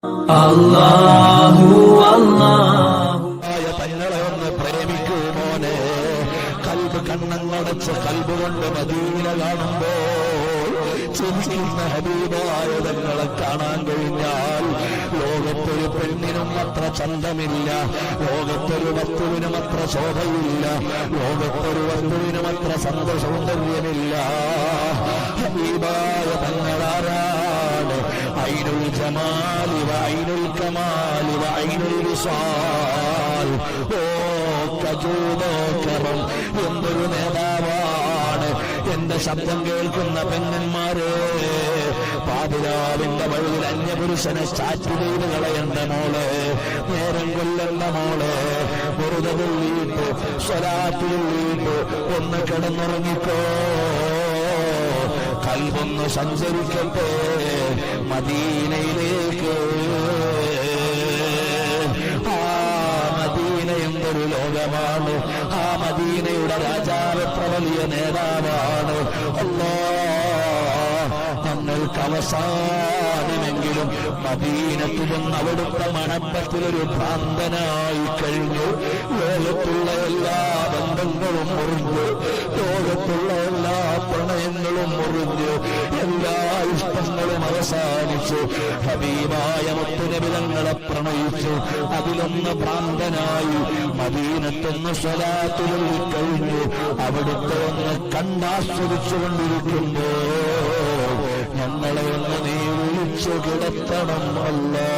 അല്ലാഹു അല്ലാഹു തങ്ങളെ ഒന്ന് പ്രേമിക്കൂ മോനെ. കൽബ് കണ്ണങ്ങടച്ച് കൽബ് കൊണ്ട് മദീന കാണുമ്പോൾ ചിരിക്കുന്ന ഹബീബായ തങ്ങളെ കാണാൻ കഴിഞ്ഞാൽ ലോകത്തൊരു പെണ്ണിനും അത്ര ചന്തമില്ല, ലോകത്തൊരു വസ്തുവിനും അത്ര ശോഭയില്ല, ലോകത്തൊരു വസ്തുവിനും അത്ര സൗന്ദര്യമില്ല. ഹബീബായ തങ്ങളാരാണ്? ഐനുൽ ജമാലി വ ഐനുൽ കമാലി വ ഐനുൽ വിസാൽ. ഓ കജൂദോ കറം, എന്തൊരു നേതാവാണ്! എന്റെ ശബ്ദം കേൾക്കുന്ന പെണ്ണന്മാരെ, പാതിരാവിന്റെ വഴിയിൽ അന്യപുരുഷനെ ചാറ്റ് ചെയ്ത് കളയണ്ട മോളെ, നേരം കൊല്ലണ്ട മോളെ. വെറുതെ തുള്ളിയിട്ട് സ്വലാത്ത് തുള്ളിയിട്ട് ഒന്ന് കിടന്നുറങ്ങിക്കോ. കൽബൊന്ന് സഞ്ചരിക്കട്ടെ മദീനയിലേക്ക്. ആ മദീന എന്തൊരു ലോകമാണ്! ആ മദീനയുടെ രാജാവ് എത്ര വലിയ നേതാവാണ്! ഞങ്ങൾക്ക് അവസാനമെങ്കിലും മദീനത്തിൽ നിന്ന് അവിടുത്തെ മണപ്പത്തിലൊരു ഭ്രാന്തനായി കഴിഞ്ഞു. ലോകത്തുള്ള എല്ലാ ബന്ധങ്ങളും മുറിഞ്ഞു, ലോകത്തുള്ള എല്ലാ പ്രണയങ്ങളും മുറിഞ്ഞു, എല്ലാ ഇഷ്ടങ്ങളും അവസാനിച്ചു. ഹബീബായ മുത്തുനബി തങ്ങളെ പ്രണയിച്ചു, അതിലൊന്ന് ഭ്രാന്തനായി മദീനത്തൊന്ന് സ്വലാത്തുകളിൽ കഴിഞ്ഞു. അവിടുത്തെ ഒന്ന് കണ്ടാസ്വദിച്ചുകൊണ്ടിരിക്കുമ്പോൾ ഞങ്ങളെ ഒന്ന് നീ വിളിച്ചു കിടത്തണം അല്ലാ.